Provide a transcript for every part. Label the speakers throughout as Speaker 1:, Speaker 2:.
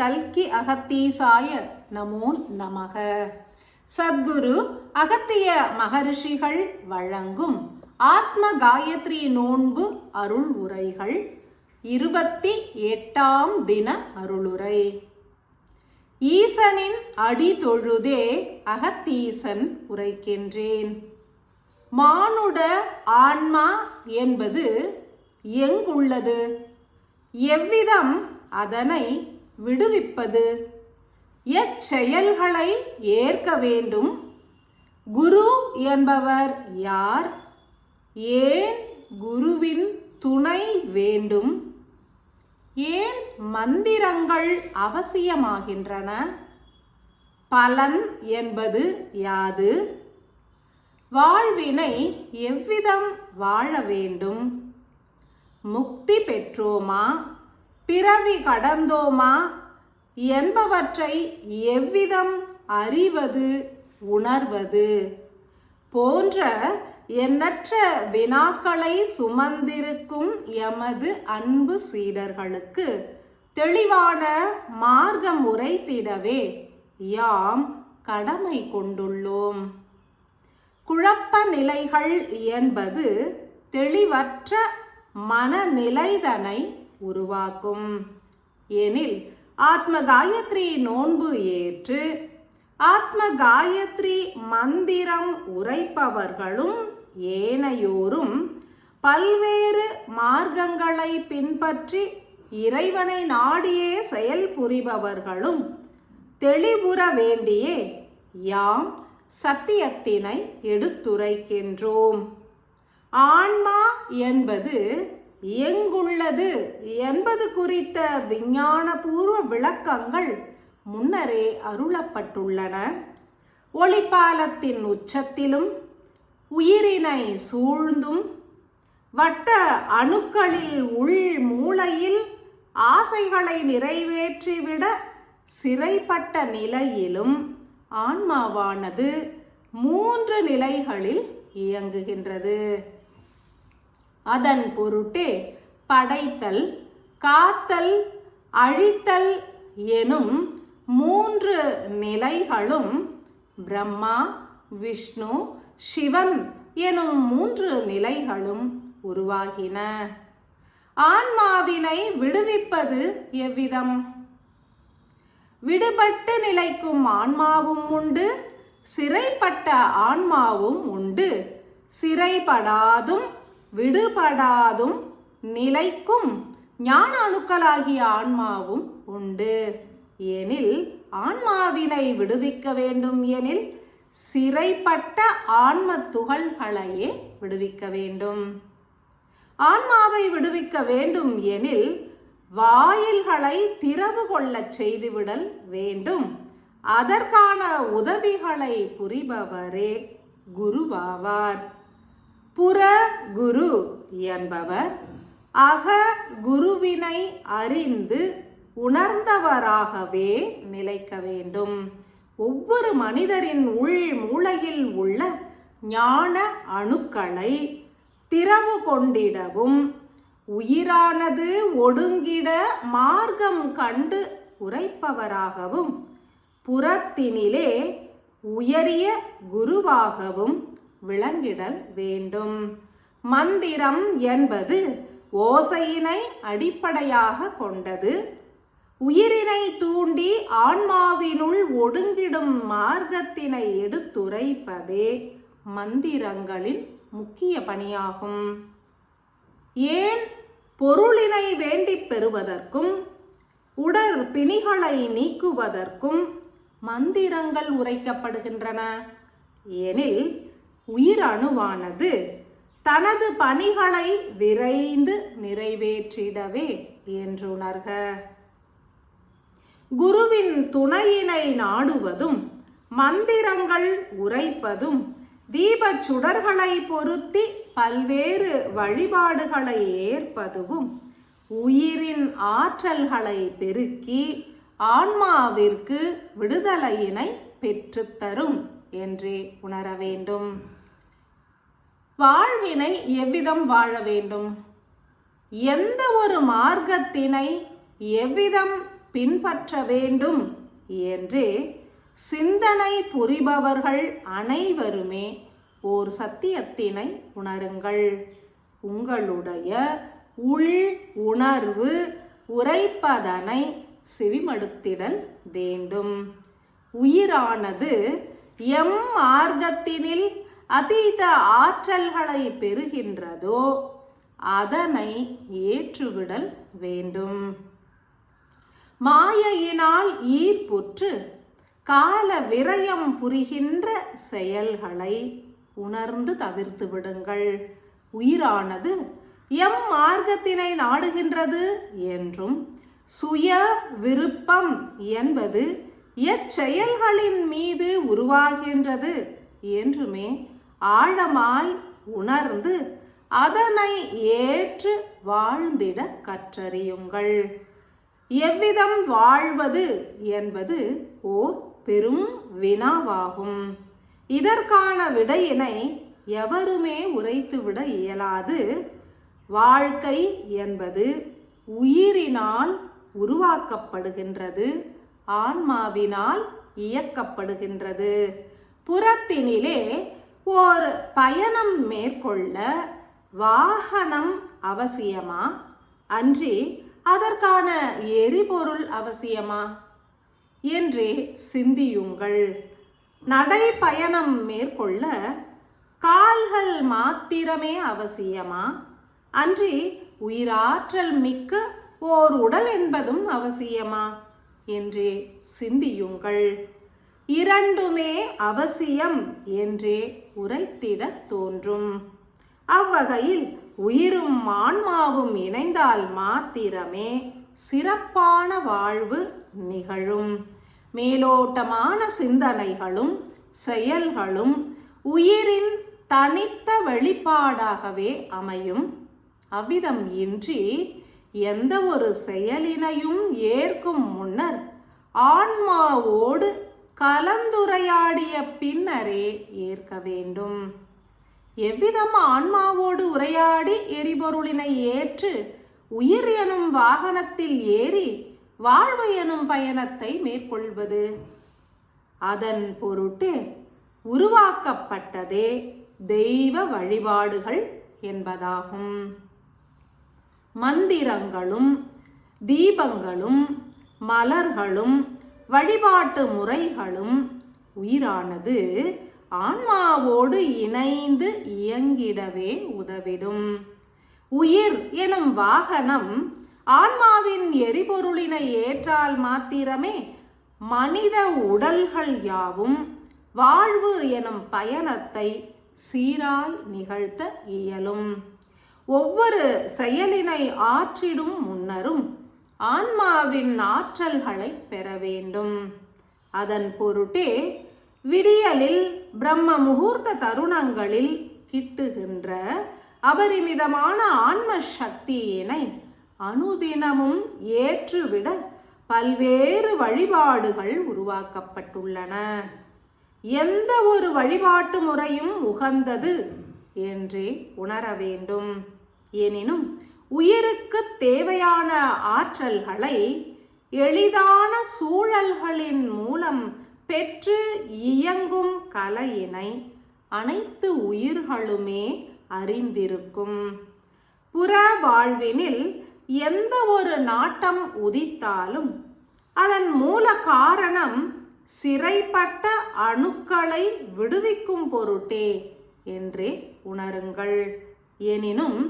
Speaker 1: கல்கி அகத்தீசாய நமோ நமக. சத்குரு அகத்திய மகரிஷிகள் வழங்கும் ஆத்ம காயத்ரி நோன்பு அருள் உரைகள் 28ஆம் தின அருளுரை. ஈசனின் அடி தொழுதே அகத்தீசன் உரைக்கின்றேன். மானுட ஆன்மா என்பது எங்குள்ளது? எவ்விதம் அதனை விடுவிப்பது? எச்செயல்களை ஏற்க வேண்டும்? குரு என்பவர் யார்? ஏன் குருவின் துணை வேண்டும்? ஏன் மந்திரங்கள் அவசியமாகின்றன? பலன் என்பது யாது? வாழ்வினை எவ்விதம் வாழ வேண்டும்? முக்தி பெற்றோமா, பிறவி கடந்தோமா என்பவற்றை எவ்விதம் அறிவது, உணர்வது போன்ற எண்ணற்ற வினாக்களை சுமந்திருக்கும் எமது அன்பு சீடர்களுக்கு தெளிவான மார்க்கம் உரைத்திடவே யாம் கடமை கொண்டுள்ளோம். குழப்ப நிலைகள் என்பது தெளிவற்ற மனநிலைதனை உருவாக்கும். எனில் ஆத்ம காயத்ரி நோன்பு ஏற்று ஆத்ம காயத்ரி மந்திரம் உரைப்பவர்களும் ஏனையோரும் பல்வேறு மார்க்கங்களை பின்பற்றி இறைவனை நாடியே செயல் புரிபவர்களும் தெளிவுற வேண்டியே யாம் சத்தியத்தினை எடுத்துரைக்கின்றோம். ஆன்மா என்பது எங்குள்ளது என்பது குறித்த விஞ்ஞானபூர்வ விளக்கங்கள் முன்னரே அருளப்பட்டுள்ளன. ஒளிப்பாலத்தின் உச்சத்திலும் உயிரினை சூழ்ந்தும் வட்ட அணுக்களில் உள் மூளையில் ஆசைகளை நிறைவேற்றிவிட சிறைப்பட்ட நிலையிலும் ஆன்மாவானது 3 நிலைகளில் இயங்குகின்றது. அதன் பொருட்டே படைத்தல், காத்தல், அழித்தல் எனும் 3 நிலைகளும் பிரம்மா, விஷ்ணு, சிவன் எனும் 3 நிலைகளும் உருவாகின. ஆன்மாவினை விடுவிப்பது எவ்விதம்? விடுபட்டு நிலைக்கும் ஆன்மாவும் உண்டு, சிறைப்பட்ட ஆன்மாவும் உண்டு. சிறைப்படாதும் விடுபடாதும் நிலைக்கும் ஞான அணுக்களாகிய ஆன்மாவும் உண்டு. எனில் ஆன்மாவினை விடுவிக்க வேண்டும் எனில் சிறைப்பட்ட ஆன்ம துகள்களையே விடுவிக்க வேண்டும். ஆன்மாவை விடுவிக்க வேண்டும் எனில் வாயில்களை திறவு கொள்ளச் செய்துவிடல் வேண்டும். அதற்கான உதவிகளை புரிபவரே குருவாவார். புற குரு என்பவர் அக குருவினை அறிந்து உணர்ந்தவராகவே நிலைக்க வேண்டும். ஒவ்வொரு மனிதரின் உள் மூளையில் உள்ள ஞான அணுக்களை திறவு கொண்டிடவும் உயிரானது ஒடுங்கிட மார்க்கம் கண்டு உரைப்பவராகவும் புறத்தினிலே உயரிய குருவாகவும் விளங்கிடல் வேண்டும். மந்திரம் என்பது ஓசையினை அடிப்படையாக கொண்டது. உயிரினை தூண்டி ஆன்மாவினுள் ஒடுங்கிடும் மார்க்கத்தினை எடுத்துரைப்பதே மந்திரங்களின் முக்கிய பணியாகும். ஏன் பொருளினை வேண்டிப் பெறுவதற்கும் உடற் பிணிகளை நீக்குவதற்கும் மந்திரங்கள் உரைக்கப்படுகின்றன எனில் உயிர் அணுவானது தனது பணிகளை விரைந்து நிறைவேற்றிடவே என்றுணர்க. குருவின் துணையினை நாடுவதும் மந்திரங்கள் உரைப்பதும் தீபச் சுடர்களை பொருத்தி பல்வேறு வழிபாடுகளை ஏற்பதும் உயிரின் ஆற்றல்களை பெருக்கி ஆன்மாவிற்கு விடுதலையினை பெற்றுத்தரும் என்றே உணர வேண்டும். வாழ்வினை எவ்விதம் வாழ வேண்டும்? எந்த ஒரு மார்க்கத்தினை எவ்விதம் பின்பற்ற வேண்டும் என்றே சிந்தனை புரிபவர்கள் அனைவருமே ஓர் சத்தியத்தினை உணருங்கள். உங்களுடைய உள் உணர்வு உரைப்பதனை செவிமடுத்திடல் வேண்டும். உயிரானது எம் மார்க்கத்தினில் அதீத ஆற்றல்களை பெறுகின்றதோ அதனை ஏற்றுவிடல் வேண்டும். மாயையினால் ஈர்ப்புற்று கால விரயம் புரிகின்ற செயல்களை உணர்ந்து தவிர்த்து விடுங்கள். உயிரானது எம் மார்க்கத்தினை நாடுகின்றது என்றும் சுய விருப்பம் என்பது எச்செயல்களின் மீது உருவாகின்றது என்றுமே ஆழமாய் உணர்ந்து அதனை ஏற்று வாழ்ந்திட கற்றறியுங்கள். எவ்விதம் வாழ்வது என்பது ஓர் பெரும் வினாவாகும். இதற்கான விடையினை எவருமே உரைத்துவிட இயலாது. வாழ்க்கை என்பது உயிரினால் உருவாக்கப்படுகின்றது, ஆன்மாவினால் இயக்கப்படுகின்றது. புறத்தினிலே ஓர் பயணம் மேற்கொள்ள வாகனம் அவசியமா, அன்றி அதற்கான எரிபொருள் அவசியமா என்றே சிந்தியுங்கள். நடைப்பயணம் மேற்கொள்ள கால்கள் மாத்திரமே அவசியமா, அன்றி உயிராற்றல் மிக்க ஓர் உடல் என்பதும் அவசியமா என்றே சிந்தியுங்கள். இரண்டுமே அவசியம் என்றே உரைத்திட தோன்றும். அவ்வகையில் உயிரும் ஆன்மாவும் இணைந்தால் மாத்திரமே சிறப்பான வாழ்வு நிகழும். மேலோட்டமான சிந்தனைகளும் செயல்களும் உயிரின் தனித்த வெளிப்பாடாகவே அமையும். அவ்விதம் இன்றி எந்த ஒரு செயலினையும் ஏற்கும் முன்னர் ஆன்மாவோடு கலந்துரையாடிய பின்னரே ஏற்க வேண்டும். எவ்விதம் ஆன்மாவோடு உரையாடி எரிபொருளினை ஏற்று உயிர் எனும் வாகனத்தில் ஏறி வாழ்வு எனும் பயணத்தை மேற்கொள்வது? அதன் பொருட்டு உருவாக்கப்பட்டதே தெய்வ வழிபாடுகள் என்பதாகும். மந்திரங்களும் தீபங்களும் மலர்களும் வழிபாட்டு முறைகளும் உயிரானது ஆன்மாவோடு இணைந்து இயங்கிடவே உதவிடும். உயிர் எனும் வாகனம் ஆன்மாவின் எரிபொருளினை ஏற்றால் மாத்திரமே மனித உடல்கள் யாவும் வாழ்வு எனும் பயணத்தை சீராய் நிகழ்த்த இயலும். ஒவ்வொரு செயலினை ஆற்றிடும் முன்னரும் ஆன்மாவின் ஆற்றல்களை பெற வேண்டும். அதன் பொருட்டே விடியலில் பிரம்ம முகூர்த்த தருணங்களில் கிட்டுகின்ற அபரிமிதமான ஆன்ம சக்தியினை அனுதினமும் ஏற்றுவிட பல்வேறு வழிபாடுகள் உருவாக்கப்பட்டுள்ளன. எந்த ஒரு வழிபாட்டு முறையும் உகந்தது என்றே உணர வேண்டும். எனினும் உயிருக்கு தேவையான ஆற்றல்களை எளிதான சூழல்களின் மூலம் பெற்று இயங்கும் கலையினை அனைத்து உயிர்களுமே அறிந்திருக்கும். புற வாழ்வினில் எந்த ஒரு நாட்டம் உதித்தாலும் அதன் மூல காரணம் சிறைப்பட்ட அணுக்களை விடுவிக்கும் பொருட்டே என்றே உணருங்கள். எனினும்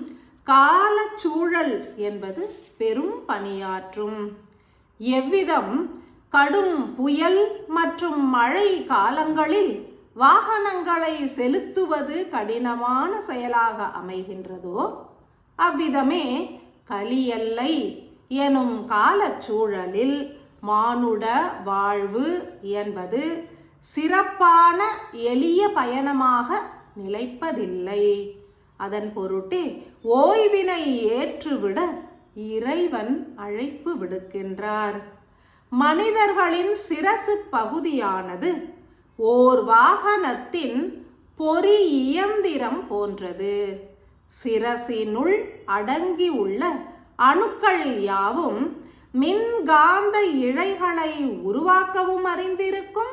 Speaker 1: காலச்சூழல் என்பது பெரும் பணியாற்றும். எவ்விதம் கடும் புயல் மற்றும் மழை காலங்களில் வாகனங்களை செலுத்துவது கடினமான செயலாக அமைகின்றதோ அவ்விதமே கலியல்லை எனும் காலச்சூழலில் மானுட வாழ்வு என்பது சிறப்பான எளிய பயணமாக நிலைப்பதில்லை. அதன் பொருட்டே ஓய்வினை ஏற்றுவிட இறைவன் அழைப்பு விடுக்கின்றார். மனிதர்களின் சிரசு பகுதியானது ஓர் வாகனத்தின் பொறி இயந்திரம் போன்றது. சிரசினுள் அடங்கியுள்ள அணுக்கள் யாவும் மின்காந்த இழைகளை உருவாக்கவும் அறிந்திருக்கும்,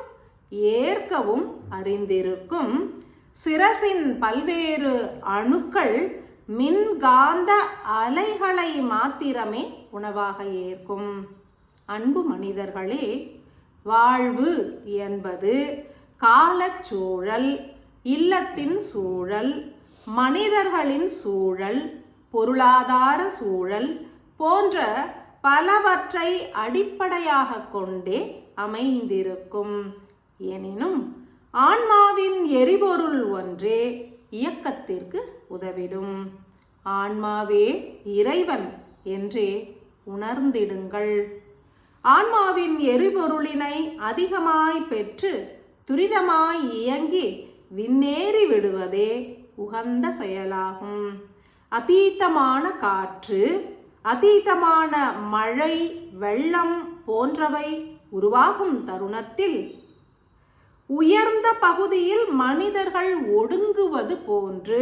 Speaker 1: ஏற்கவும் அறிந்திருக்கும். சிரசின் பல்வேறு அணுக்கள் மின்காந்த அலைகளை மாத்திரமே உணவாக ஏற்கும். அன்பு மனிதர்களே, வாழ்வு என்பது காலச்சூழல், இல்லத்தின் சூழல், மனிதர்களின் சூழல், பொருளாதார சூழல் போன்ற பலவற்றை அடிப்படையாக கொண்டே அமைந்திருக்கும். எனினும் ஆன்மாவின் எரிபொருள் ஒன்றே இயக்கத்திற்கு உதவிடும். ஆன்மாவே இறைவன் என்றே உணர்ந்திடுங்கள். ஆன்மாவின் எரிபொருளினை அதிகமாய் பெற்று துரிதமாய் இயங்கி விண்ணேறி விடுவதே உகந்த செயலாகும். அதீதமான காற்று, அதீதமான மழை, வெள்ளம் போன்றவை உருவாகும் தருணத்தில் உயர்ந்த பகுதியில் மனிதர்கள் ஒடுங்குவது போன்று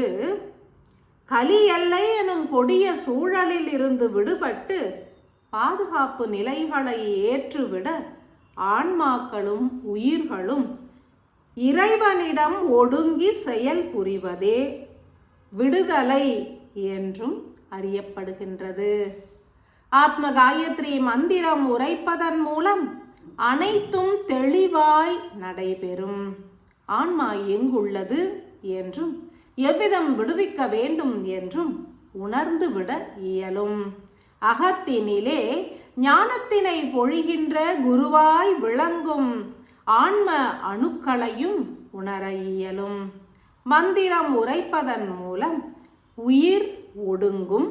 Speaker 1: கலி எல்லை எனும் கொடிய சூழலில் இருந்து விடுபட்டு பாதுகாப்பு நிலைகளை ஏற்றுவிட ஆன்மாக்களும் உயிர்களும் இறைவனிடம் ஒடுங்கி செயல் புரிவதே விடுதலை என்றும் அறியப்படுகின்றது. ஆத்ம காயத்ரி மந்திரம் உரைப்பதன் மூலம் அனைத்தும் தெளிவாய் நடைபெறும். ஆன்மா எங்குள்ளது என்றும் எவ்விதம் விடுவிக்க வேண்டும் என்றும் உணர்ந்துவிட இயலும். அகத்தினிலே ஞானத்தினை பொழிகின்ற குருவாய் விளங்கும் ஆன்ம அணுக்களையும் உணர இயலும். மந்திரம் உரைப்பதன் மூலம் உயிர் ஒடுங்கும்,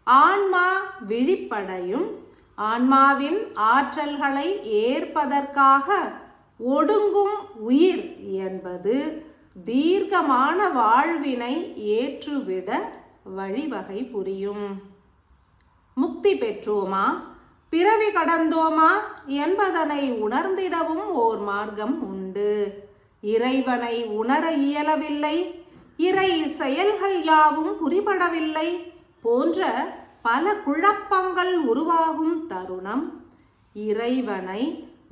Speaker 1: ஆன்மா விழிப்படையும். ஆன்மாவின் ஆற்றல்களை ஏற்பதற்காக ஒடுங்கும் உயிர் என்பது தீர்க்கமான வாழ்வினை ஏற்றுவிட வழிவகை புரியும். முக்தி பெற்றோமா, பிறவி கடந்தோமா என்பதனை உணர்ந்திடவும் ஓர் மார்க்கம் உண்டு. இறைவனை உணர இயலவில்லை, இறை செயல்கள் யாவும் புரிபடவில்லை போன்ற பல குழப்பங்கள் உருவாகும் தருணம் இறைவனை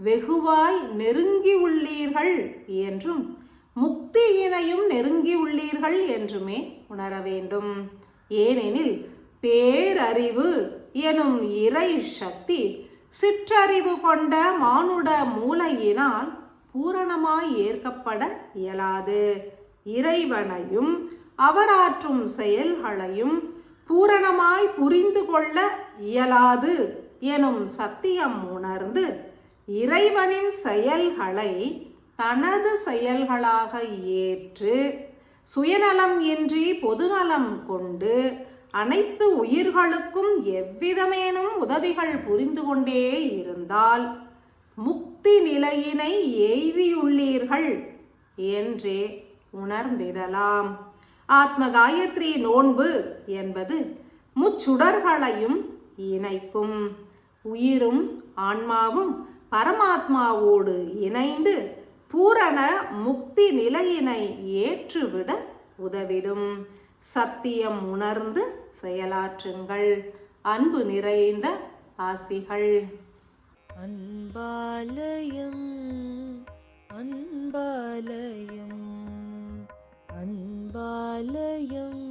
Speaker 1: வெகுவாய் நெருங்கியுள்ளீர்கள் என்றும் முக்தியினையும் நெருங்கியுள்ளீர்கள் என்றுமே உணர வேண்டும். ஏனெனில் பேரறிவு எனும் இறை சக்தி சிற்றறிவு கொண்ட மானுட மூளையினால் பூரணமாய் ஏற்கப்பட இயலாது. இறைவனையும் அவராற்றும் செயல்களையும் பூரணமாய் புரிந்து கொள்ள இயலாது எனும் சத்தியம் உணர்ந்து இறைவனின் செயல்களை தனது செயல்களாக ஏற்று சுயநலம் இன்றி பொதுநலம் கொண்டு அனைத்து உயிர்களுக்கும் எவ்விதமேனும் உதவிகள் புரிந்து கொண்டே இருந்தால் முக்தி நிலையினை எய்தியுள்ளீர்கள் என்றே உணர்ந்திடலாம். ஆத்ம காயத்ரி நோன்பு என்பது முச்சுடர்களையும் இணைக்கும். உயிரும் ஆன்மாவும் பரமாத்மாவோடு இணைந்து பூரண முக்தி நிலையினை ஏற்றுவிட உதவிடும். சத்தியம் உணர்ந்து செயலாற்றுங்கள். அன்பு நிறைந்த ஆசிகள்.
Speaker 2: அன்பாலயம் அன்பாலயம் அன்பாலயம்